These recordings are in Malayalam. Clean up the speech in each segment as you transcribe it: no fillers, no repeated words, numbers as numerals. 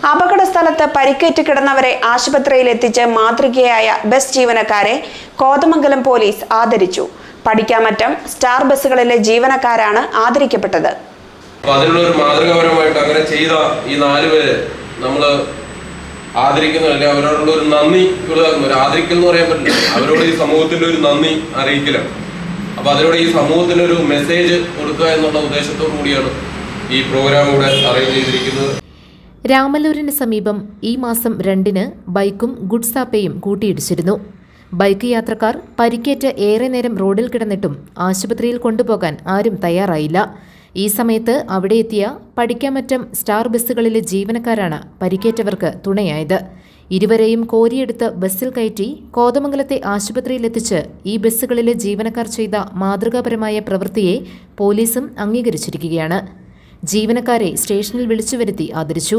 അപകട സ്ഥലത്ത് പരിക്കേറ്റ് കിടന്നവരെ ആശുപത്രിയിൽ എത്തിച്ച് മാതൃകയായ ബസ് ജീവനക്കാരെ കോതമംഗലം പോലീസ് ആദരിച്ചു. പഠിക്കാമറ്റം സ്റ്റാർ ബസ്സുകളിലെ ജീവനക്കാരാണ് ആദരിക്കപ്പെട്ടത്. അതിനുള്ള ഒരു മാതൃകാപരമായിട്ട് അങ്ങനെ ചെയ്ത ഈ 4 പേര് നമ്മൾ ആദരിക്കുന്നതല്ല, അവരോടുള്ള ഒരു നന്ദി ഒരു ആദരിക്കൽ എന്ന് പറയാൻ പറ്റില്ല, അവരോട് ഈ സമൂഹത്തിന്റെ ഒരു നന്ദി അറിയിക്കലാണ്. അപ്പൊ അതിലൂടെ ഈ സമൂഹത്തിന് ഒരു മെസ്സേജ് കൊടുക്കുക എന്നുള്ള ഉദ്ദേശത്തോടു കൂടിയാണ് ഈ പ്രോഗ്രാം ഇവിടെ അറേഞ്ച് ചെയ്തിരിക്കുന്നത്. രാമല്ലൂരിന് സമീപം ഈ മാസം 2-ന് ബൈക്കും ഗുഡ്സ് ആപ്പയും കൂട്ടിയിടിച്ചിരുന്നു. ബൈക്ക് യാത്രക്കാർ പരിക്കേറ്റ് ഏറെ നേരം റോഡിൽ കിടന്നിട്ടും ആശുപത്രിയിൽ കൊണ്ടുപോകാൻ ആരും തയ്യാറായില്ല. ഈ സമയത്ത് അവിടെ എത്തിയ പഠിക്കാമറ്റം സ്റ്റാർ ബസ്സുകളിലെ ജീവനക്കാരാണ് പരിക്കേറ്റവർക്ക് തുണയായത്. ഇരുവരെയും കോരിയെടുത്ത് ബസ്സിൽ കയറ്റി കോതമംഗലത്തെ ആശുപത്രിയിലെത്തിച്ച് ഈ ബസ്സുകളിലെ ജീവനക്കാർ ചെയ്ത മാതൃകാപരമായ പ്രവൃത്തിയെ പോലീസും അംഗീകരിച്ചിരിക്കുകയാണ്. ജീവനക്കാരെ സ്റ്റേഷനിൽ വിളിച്ചുവരുത്തി ആദരിച്ചു.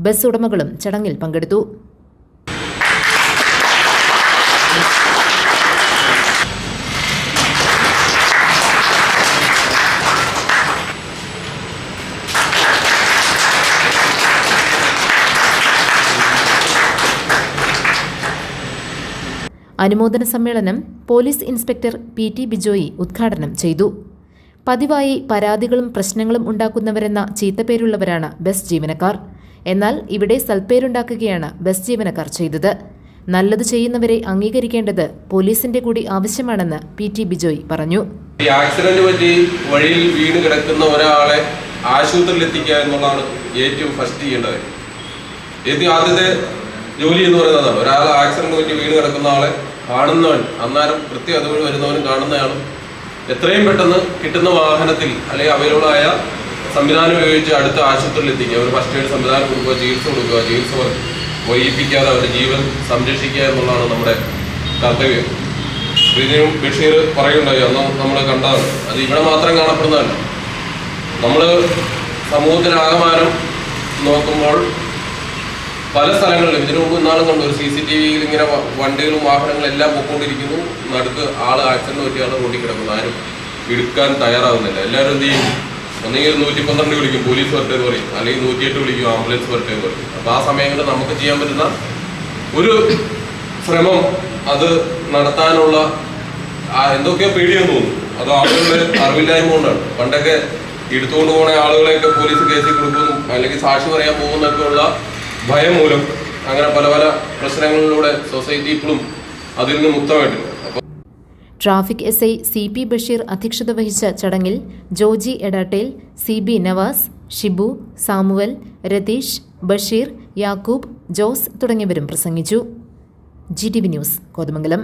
ബസ് ഉടമകളും ചടങ്ങിൽ പങ്കെടുത്തു. അനുമോദന സമ്മേളനം പോലീസ് ഇൻസ്പെക്ടർ PT ബിജോയി ഉദ്ഘാടനം ചെയ്തു. പതിവായി പരാതികളും പ്രശ്നങ്ങളും ഉണ്ടാക്കുന്നവരെന്ന ചീത്തപ്പേരുള്ളവരാണ് ബസ് ജീവനക്കാർ. എന്നാൽ ഇവിടെ സൽപ്പേരുണ്ടാക്കുകയാണ് ബസ് ജീവനക്കാർ ചെയ്തത്. നല്ലത് ചെയ്യുന്നവരെ അംഗീകരിക്കേണ്ടത് പോലീസിന്റെ കൂടി ആവശ്യമാണെന്ന് PT ബിജോയ് പറഞ്ഞു. ഈ ആക്സിഡന്റ് പറ്റി വഴിയിൽ വീണ് കിടക്കുന്ന ഒരാളെ ആശുപത്രിയിൽ എത്തിക്കുക എന്നുള്ളതാണ് ഏറ്റവും ഫസ്റ്റ് ചെയ്യേണ്ടത്. ആദ്യത്തെ ജോലി എന്ന് പറയുന്നതാണ്. ഒരാൾ ആക്സിഡന്റ് പറ്റി വീണ് കിടക്കുന്ന ആളെ കാണുന്നവൻ, അന്നേരം കൃത്യം അതുവഴി വരുന്നവനും കാണുന്നയാളും എത്രയും പെട്ടെന്ന് കിട്ടുന്ന വാഹനത്തിൽ അല്ലെങ്കിൽ അവൈലബിളായ സംവിധാനം ഉപയോഗിച്ച് അടുത്ത ആശുപത്രിയിൽ എത്തിക്കുക. ഒരു ഫസ്റ്റ് എയ്ഡ് സംവിധാനം കൊടുക്കുക, ചികിത്സ കൊടുക്കുക, ചികിത്സ വൈകിപ്പിക്കാതെ അവരുടെ ജീവൻ സംരക്ഷിക്കുക എന്നുള്ളതാണ് നമ്മുടെ കർത്തവ്യം. ഇതിനും ബഷീർ പറയുണ്ടായി, അന്ന് നമ്മൾ കണ്ടതാണ്. അത് ഇവിടെ മാത്രം കാണപ്പെടുന്നതല്ല, നമ്മൾ സമൂഹത്തിലാകമാനം നോക്കുമ്പോൾ പല സ്ഥലങ്ങളിലും ഇതിനു മുമ്പ് ഇന്നാളും കണ്ടു. ഒരു CCTVയിൽ ഇങ്ങനെ വണ്ടികളും വാഹനങ്ങളും എല്ലാം പൊക്കോണ്ടിരിക്കുന്നു. നടുക്ക് ആള് ആക്സിഡന്റ് പറ്റിയ ആൾ റോഡിൽ കിടക്കുന്നു. ആരും എടുക്കാൻ തയ്യാറാവുന്നില്ല. എല്ലാവരും എന്ത് ചെയ്യും? ഒന്നെങ്കിൽ 112 വിളിക്കും, പോലീസ് വരട്ടെ എന്ന് പറയും, അല്ലെങ്കിൽ 108 വിളിക്കും, ആംബുലൻസ് വരട്ടെ എന്ന് പറയും. അപ്പോൾ ആ സമയങ്ങളിൽ നമുക്ക് ചെയ്യാൻ പറ്റുന്ന ഒരു ശ്രമം അത് നടത്താനുള്ള എന്തൊക്കെയോ പേടിയെന്ന് തോന്നുന്നു. അത് ആളുകളുടെ അറിവില്ലായ്മ കൊണ്ടാണ്. പണ്ടൊക്കെ എടുത്തുകൊണ്ട് പോണ ആളുകളെയൊക്കെ പോലീസ് കേസിൽ കൊടുക്കുന്നു, അല്ലെങ്കിൽ സാക്ഷി പറയാൻ പോകുന്നൊക്കെ ഉള്ള ഭയം മൂലം അങ്ങനെ പല പല പ്രശ്നങ്ങളിലൂടെ സൊസൈറ്റി ഇപ്പോഴും അതിൽ നിന്ന് മുക്തമായിട്ടില്ല. ട്രാഫിക് SI CP ബഷീർ അധ്യക്ഷത വഹിച്ച ചടങ്ങിൽ ജോജി എടാട്ടേൽ, CB നവാസ്, ഷിബു, സാമുവൽ, രതീഷ്, ബഷീർ, യാക്കൂബ്, ജോസ് തുടങ്ങിയവരും പ്രസംഗിച്ചു. GTV news, Kothamangalam.